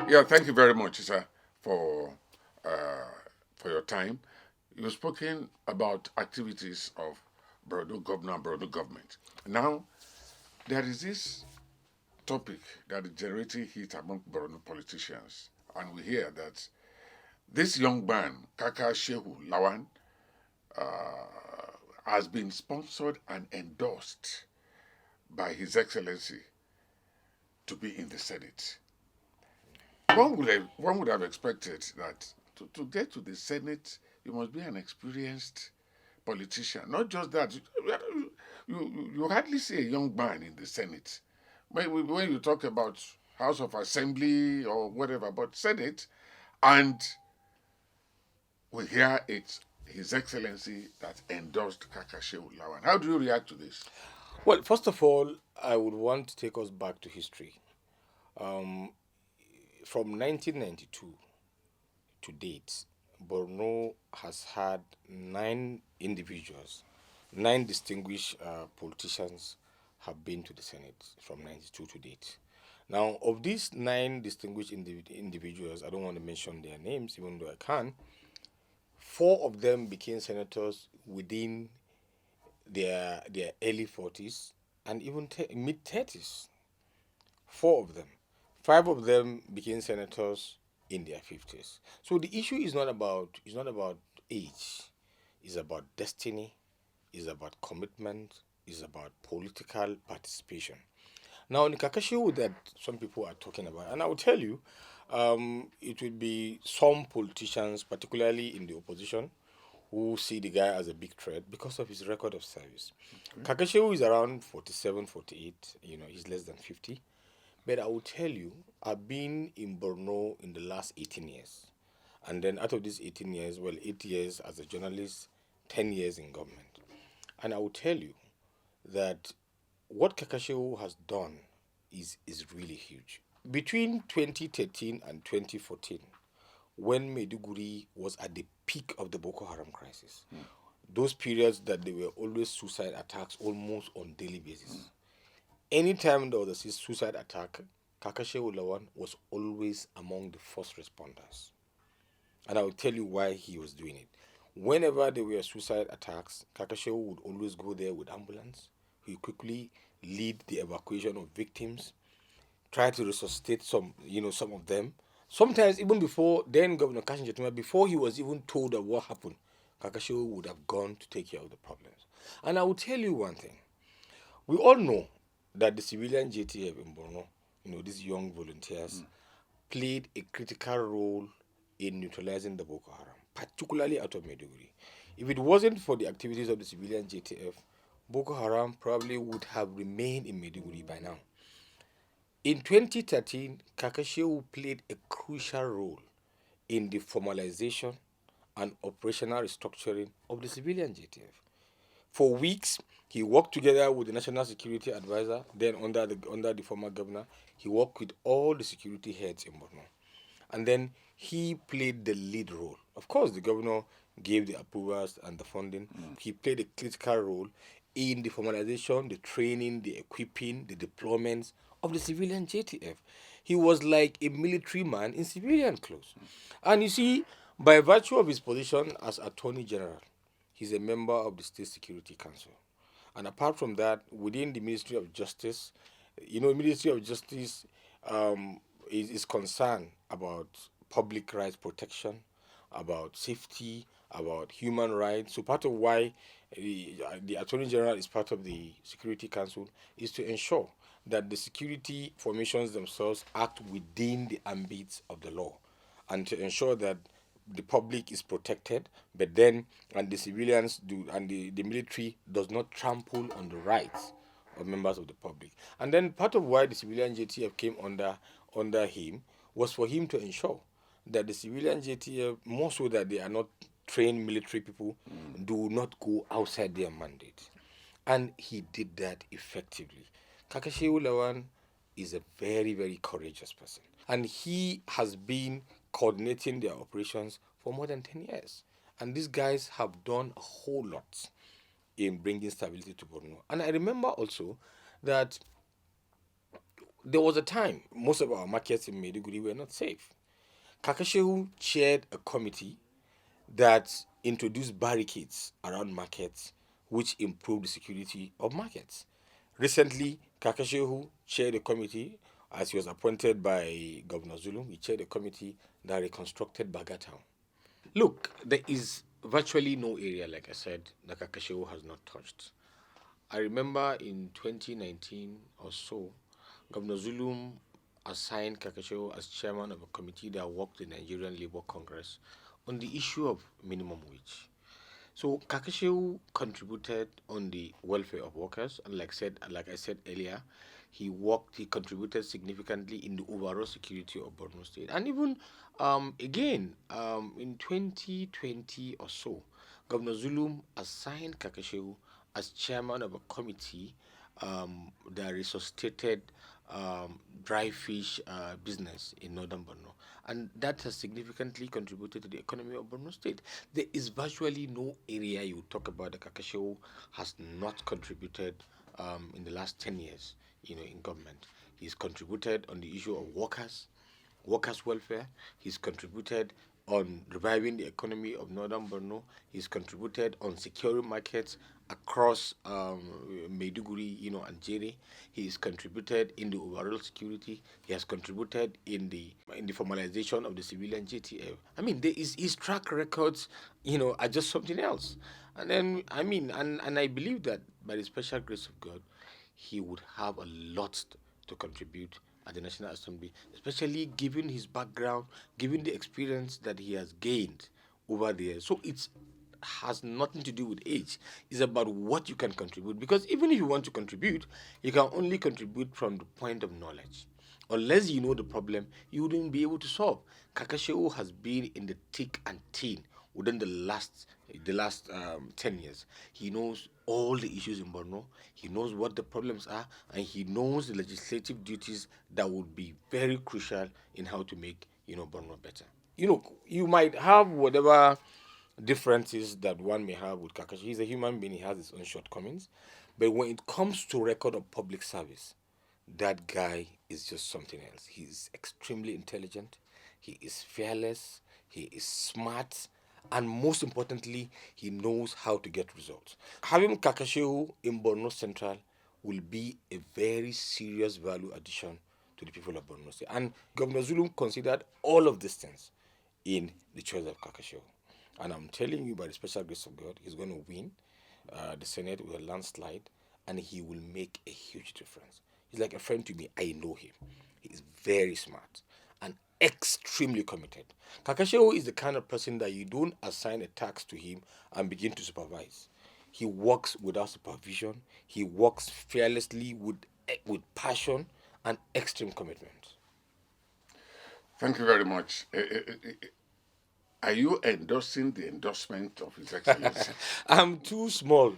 Yeah, thank you very much, sir, for uh, for your time. You've spoken about activities of Borno governor and Borno government. Now, there is this topic that is generating heat among Borno politicians, and we hear that this young man, Kaka Shehu Lawan, has been sponsored and endorsed by His Excellency to be in the Senate. One would have expected that to get to the Senate, you must be an experienced politician. Not just that, you hardly see a young man in the Senate. When you talk about House of Assembly or whatever, but Senate, and we hear it's His Excellency that endorsed Kakashew Lawan. How do you react to this? Well, first of all, I would want to take us back to history. Um, from 1992 to date, Borno has had nine distinguished politicians have been to the Senate from 92 to date. Now, of these nine distinguished individuals, I don't want to mention their names, even though I can. Four of them became senators within their early 40s and even mid 30s. Four of them. Five of them became senators in their 50s. So the issue is not about age. It's about destiny. It's about commitment. It's about political participation. Now, the Kakashiwo that some people are talking about, and I will tell you, it will be some politicians, particularly in the opposition, who see the guy as a big threat because of his record of service. Kakashiwo is around 47, 48. He's less than 50. But I will tell you, I've been in Borno in the last 18 years. And then out of these 18 years, well, 8 years as a journalist, 10 years in government. And I will tell you that what Kakashewu has done is really huge. Between 2013 and 2014, when Meduguri was at the peak of the Boko Haram crisis, those periods that there were always suicide attacks almost on daily basis. Anytime there was a suicide attack, Kakashe Lawan was always among the first responders. And I will tell you why he was doing it. Whenever there were suicide attacks, Kakashe would always go there with ambulance. He would quickly lead the evacuation of victims, try to resuscitate some of them. Sometimes even before then Governor Kashin Jettima, before he was even told of what happened, Kakashe would have gone to take care of the problems. And I will tell you one thing. We all know that the civilian JTF in Borno, these young volunteers, played a critical role in neutralizing the Boko Haram, particularly out of Maiduguri. If it wasn't for the activities of the civilian JTF, Boko Haram probably would have remained in Maiduguri by now. In 2013, Kakashewu played a crucial role in the formalization and operational restructuring of the civilian JTF. For weeks, he worked together with the National Security Advisor, then under the former governor. He worked with all the security heads in Borno. And then he played the lead role. Of course, the governor gave the approvals and the funding. He played a critical role in the formalization, the training, the equipping, the deployments of the civilian JTF. He was like a military man in civilian clothes. And you see, by virtue of his position as Attorney General, he's a member of the State Security Council. And apart from that, within the Ministry of Justice, Ministry of Justice is concerned about public rights protection, about safety, about human rights. So part of why the Attorney General is part of the Security Council is to ensure that the security formations themselves act within the ambits of the law and to ensure that the public is protected, but then and the civilians do and the military does not trample on the rights of members of the public. And then part of why the civilian JTF came under him was for him to ensure that the civilian JTF, more so that they are not trained military people, do not go outside their mandate. And he did that effectively. Kakashi Lawan is a very, very courageous person. And he has been coordinating their operations for more than 10 years. And these guys have done a whole lot in bringing stability to Borno. And I remember also that there was a time most of our markets in Maiduguri were not safe. Kakashehu chaired a committee that introduced barricades around markets, which improved the security of markets. Recently, Kakashehu chaired a committee, as he was appointed by Governor Zulum, he chaired a committee that reconstructed Bagatown. Look, there is virtually no area, like I said, that Kakashehu has not touched. I remember in 2019 or so, Governor Zulum assigned Kakashew as chairman of a committee that worked the Nigerian Labour Congress on the issue of minimum wage. So Kakashew contributed on the welfare of workers, and like I said earlier, he contributed significantly in the overall security of Borno State. And even in 2020 or so, Governor Zulum assigned Kakashew as chairman of a committee that resuscitated dry fish business in northern Borno. And that has significantly contributed to the economy of Borno State. There is virtually no area you talk about that Kakashew has not contributed in the last 10 years, in government. He's contributed on the issue of workers' welfare. He's contributed on reviving the economy of northern Borno. He's contributed on securing markets across Maiduguri, and Jere. He's contributed in the overall security. He has contributed in the formalization of the civilian JTF. I mean, his track records, are just something else. And then, and I believe that by the special grace of God, he would have a lot to contribute at the National Assembly, especially given his background, given the experience that he has gained over there. So it has nothing to do with age. It's about what you can contribute. Because even if you want to contribute, you can only contribute from the point of knowledge. Unless you know the problem, you wouldn't be able to solve. Kakasheu has been in the thick and thin within the last 10 years. He knows all the issues in Borno. He knows what the problems are, and he knows the legislative duties that would be very crucial in how to make Borno better. You might have whatever differences that one may have with Kakashi. He's a human being. He has his own shortcomings, but when it comes to record of public service, that guy is just something else. He's extremely intelligent. He is fearless. He is smart. And most importantly, he knows how to get results. Having Kakashehu in Borno Central will be a very serious value addition to the people of Borno State. And Governor Zulum considered all of these things in the choice of Kakashehu. And I'm telling you, by the special grace of God, he's going to win the Senate with a landslide, and he will make a huge difference. He's like a friend to me. I know him. He is very smart and extremely committed. Kakasheho is the kind of person that you don't assign a task to him and begin to supervise. He works without supervision. He works fearlessly with passion and extreme commitment. Thank you very much. Are you endorsing the endorsement of His Excellency? I'm too small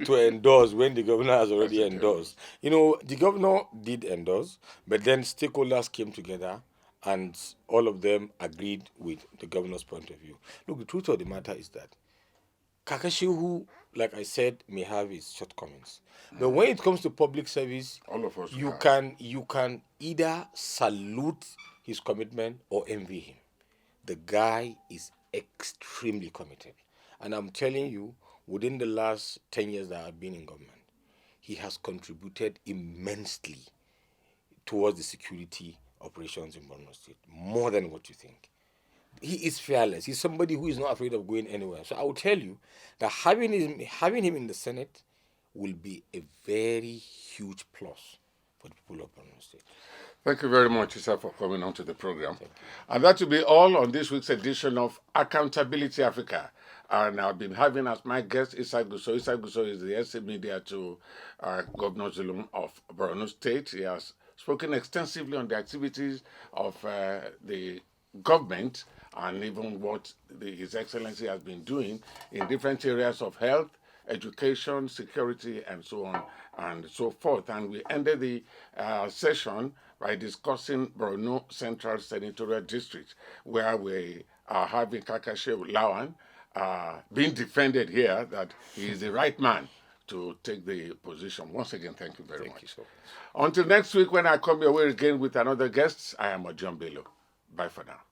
to endorse when the governor has already endorsed. The governor did endorse, but then stakeholders came together and all of them agreed with the governor's point of view. Look, the truth of the matter is that Kakashihu, like I said, may have his shortcomings. But when it comes to public service, All of us you have. can either salute his commitment or envy him. The guy is extremely committed. And I'm telling you, within the last 10 years that I've been in government, he has contributed immensely towards the security operations in Borno State, more than what you think. He is fearless. He's somebody who is not afraid of going anywhere. So I will tell you that having him in the Senate will be a very huge plus for the people of Borno State. Thank you very much, sir, for coming on to the program. And that will be all on this week's edition of Accountability Africa. And I've been having as my guest Isaac Gusso. Isaac Gusso is the SA media to Governor Zulum of Borno State. He has spoken extensively on the activities of the government and even what His Excellency has been doing in different areas of health, education, security, and so on and so forth. And we ended the session by discussing Borno Central Senatorial District, where we are having Kakashew Lawan being defended here that he is the right man to take the position. Once again, thank you very Thank you much. so much. Until next week when I come your way again with another guest, I am John Bello. Bye for now.